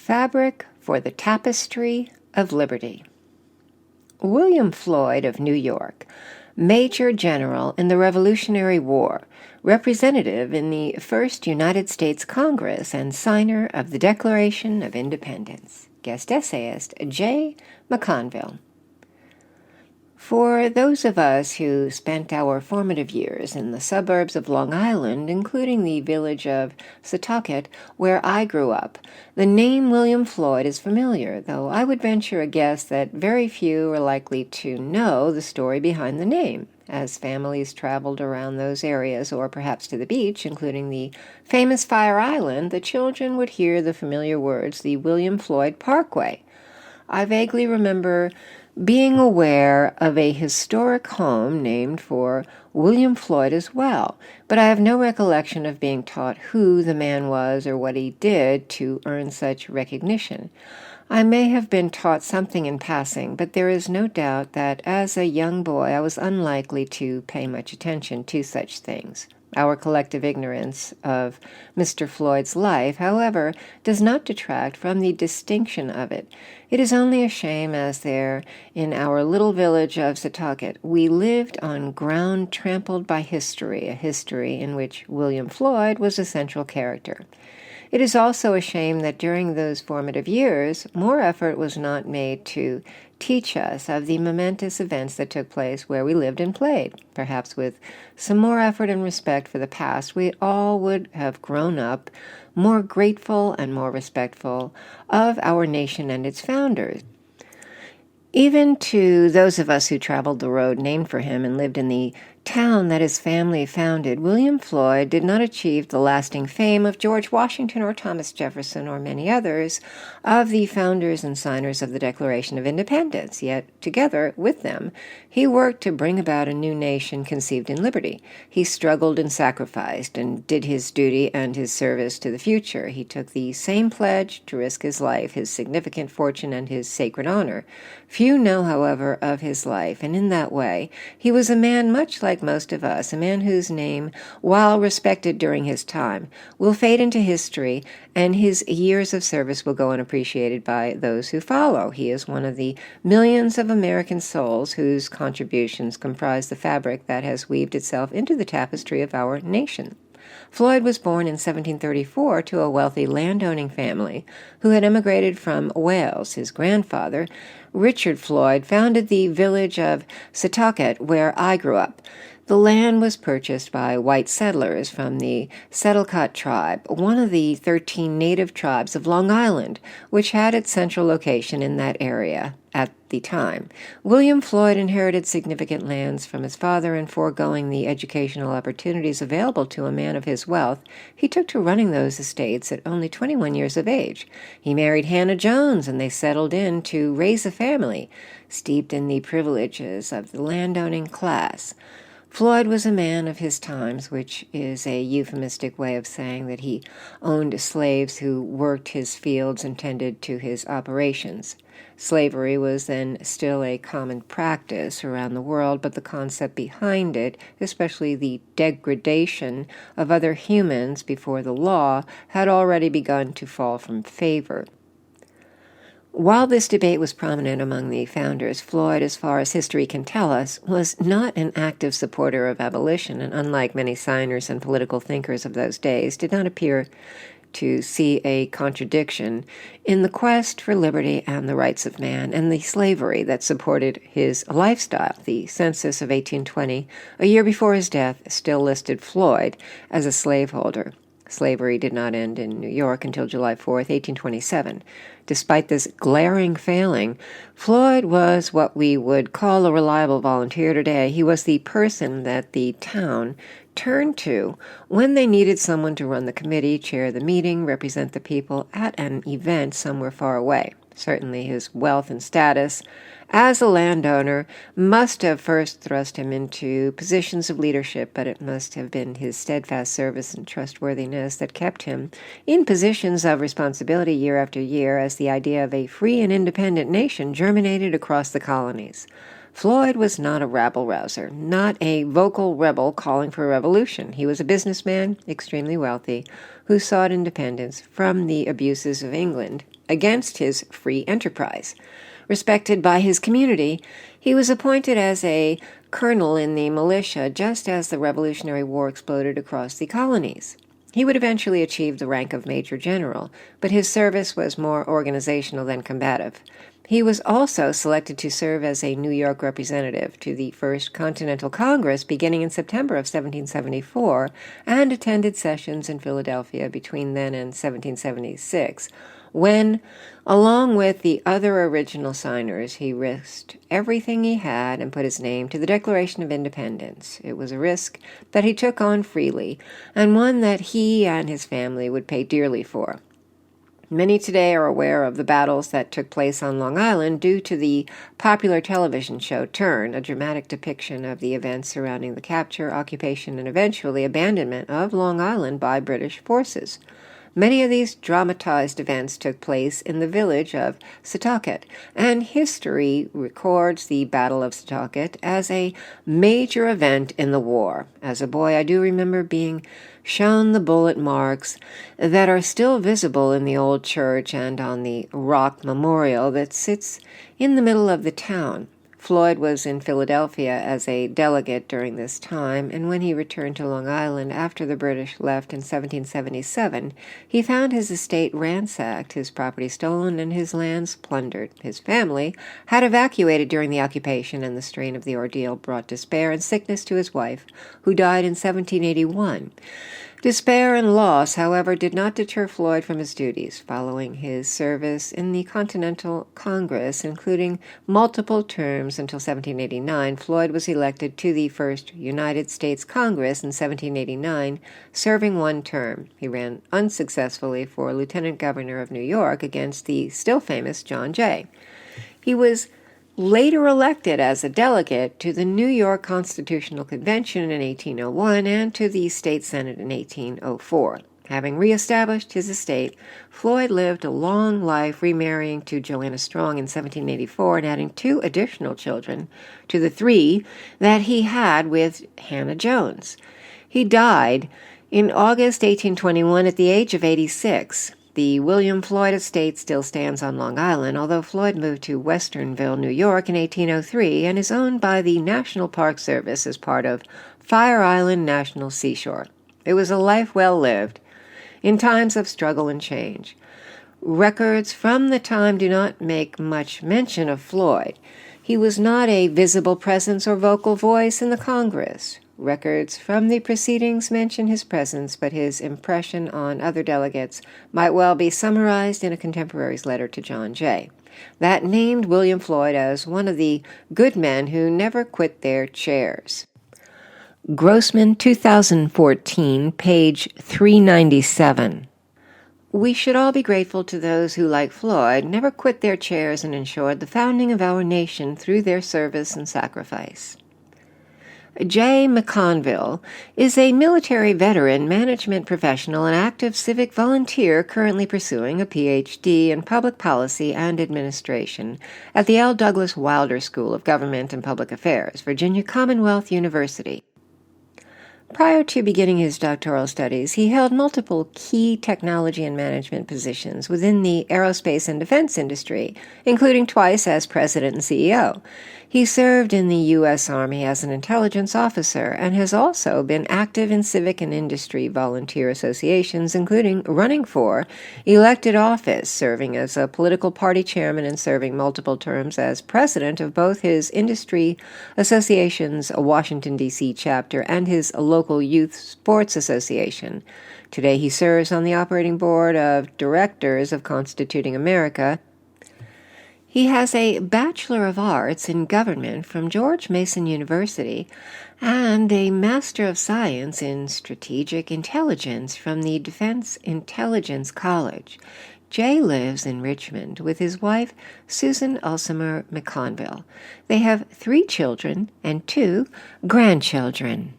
Fabric for the Tapestry of Liberty. William Floyd of New York, Major General in the Revolutionary War, representative in the first United States Congress, and signer of the Declaration of Independence. Guest essayist Jay McConville. For those of us who spent our formative years in the suburbs of Long Island, including the village of Setauket, where I grew up, the name William Floyd is familiar, though I would venture a guess that very few are likely to know the story behind the name. As families traveled around those areas, or perhaps to the beach, including the famous Fire Island, the children would hear the familiar words, the William Floyd Parkway. I vaguely remember being aware of a historic home named for William Floyd as well, but I have no recollection of being taught who the man was or what he did to earn such recognition. I may have been taught something in passing, but there is no doubt that as a young boy I was unlikely to pay much attention to such things. Our collective ignorance of Mr. Floyd's life, however, does not detract from the distinction of it. It is only a shame as there, in our little village of Setauket, we lived on ground trampled by history, a history in which William Floyd was a central character. It is also a shame that during those formative years, more effort was not made to teach us of the momentous events that took place where we lived and played. Perhaps with some more effort and respect for the past, we all would have grown up more grateful and more respectful of our nation and its founders. Even to those of us who traveled the road named for him and lived in the town that his family founded, William Floyd did not achieve the lasting fame of George Washington or Thomas Jefferson or many others of the founders and signers of the Declaration of Independence. Yet, together with them, he worked to bring about a new nation conceived in liberty. He struggled and sacrificed and did his duty and his service to the future. He took the same pledge to risk his life, his significant fortune, and his sacred honor. Few know, however, of his life, and in that way, he was a man much like most of us, a man whose name, while respected during his time, will fade into history, and his years of service will go unappreciated by those who follow. He is one of the millions of American souls whose contributions comprise the fabric that has weaved itself into the tapestry of our nation. Floyd was born in 1734 to a wealthy landowning family who had emigrated from Wales. His grandfather, Richard Floyd, founded the village of Setauket, where I grew up. The land was purchased by white settlers from the Setauket tribe, one of the 13 native tribes of Long Island, which had its central location in that area at the time. William Floyd inherited significant lands from his father, and foregoing the educational opportunities available to a man of his wealth, he took to running those estates at only 21 years of age. He married Hannah Jones, and they settled in to raise a family, steeped in the privileges of the landowning class. Floyd was a man of his times, which is a euphemistic way of saying that he owned slaves who worked his fields and tended to his operations. Slavery was then still a common practice around the world, but the concept behind it, especially the degradation of other humans before the law, had already begun to fall from favor. While this debate was prominent among the founders, Floyd, as far as history can tell us, was not an active supporter of abolition, and unlike many signers and political thinkers of those days, did not appear to see a contradiction in the quest for liberty and the rights of man and the slavery that supported his lifestyle. The census of 1820, a year before his death, still listed Floyd as a slaveholder. Slavery did not end in New York until July 4th, 1827. Despite this glaring failing, Floyd was what we would call a reliable volunteer today. He was the person that the town turned to when they needed someone to run the committee, chair the meeting, represent the people at an event somewhere far away. Certainly his wealth and status as a landowner must have first thrust him into positions of leadership, but it must have been his steadfast service and trustworthiness that kept him in positions of responsibility year after year as the idea of a free and independent nation germinated across the colonies. Floyd was not a rabble-rouser, not a vocal rebel calling for a revolution. He was a businessman, extremely wealthy, who sought independence from the abuses of England against his free enterprise. Respected by his community, he was appointed as a colonel in the militia just as the Revolutionary War exploded across the colonies. He would eventually achieve the rank of Major General, but his service was more organizational than combative. He was also selected to serve as a New York representative to the First Continental Congress beginning in September of 1774 and attended sessions in Philadelphia between then and 1776, when, along with the other original signers, he risked everything he had and put his name to the Declaration of Independence. It was a risk that he took on freely, and one that he and his family would pay dearly for. Many today are aware of the battles that took place on Long Island due to the popular television show Turn, a dramatic depiction of the events surrounding the capture, occupation, and eventually abandonment of Long Island by British forces. Many of these dramatized events took place in the village of Setauket, and history records the Battle of Setauket as a major event in the war. As a boy, I do remember being shown the bullet marks that are still visible in the old church and on the rock memorial that sits in the middle of the town. Floyd was in Philadelphia as a delegate during this time, and when he returned to Long Island after the British left in 1777, he found his estate ransacked, his property stolen, and his lands plundered. His family had evacuated during the occupation, and the strain of the ordeal brought despair and sickness to his wife, who died in 1781. Despair and loss, however, did not deter Floyd from his duties. Following his service in the Continental Congress, including multiple terms until 1789, Floyd was elected to the first United States Congress in 1789, serving one term. He ran unsuccessfully for lieutenant governor of New York against the still famous John Jay. He was later elected as a delegate to the New York Constitutional Convention in 1801 and to the State Senate in 1804. Having reestablished his estate, Floyd lived a long life, remarrying to Joanna Strong in 1784 and adding 2 additional children to the 3 that he had with Hannah Jones. He died in August 1821 at the age of 86. The William Floyd estate still stands on Long Island, although Floyd moved to Westernville, New York in 1803 and is owned by the National Park Service as part of Fire Island National Seashore. It was a life well lived in times of struggle and change. Records from the time do not make much mention of Floyd. He was not a visible presence or vocal voice in the Congress. Records from the proceedings mention his presence, but his impression on other delegates might well be summarized in a contemporary's letter to John Jay, that named William Floyd as one of the good men who never quit their chairs. Grossman, 2014, page 397. We should all be grateful to those who, like Floyd, never quit their chairs and ensured the founding of our nation through their service and sacrifice. Jay McConville is a military veteran, management professional, and active civic volunteer currently pursuing a Ph.D. in Public Policy and Administration at the L. Douglas Wilder School of Government and Public Affairs, Virginia Commonwealth University. Prior to beginning his doctoral studies, he held multiple key technology and management positions within the aerospace and defense industry, including twice as president and CEO. He served in the U.S. Army as an intelligence officer and has also been active in civic and industry volunteer associations, including running for elected office, serving as a political party chairman, and serving multiple terms as president of both his industry association's Washington, D.C. chapter and his local youth sports association. Today he serves on the operating board of directors of Constituting America. He has a Bachelor of Arts in Government from George Mason University and a Master of Science in Strategic Intelligence from the Defense Intelligence College. Jay lives in Richmond with his wife, Susan Ulsimer McConville. They have 3 children and 2 grandchildren.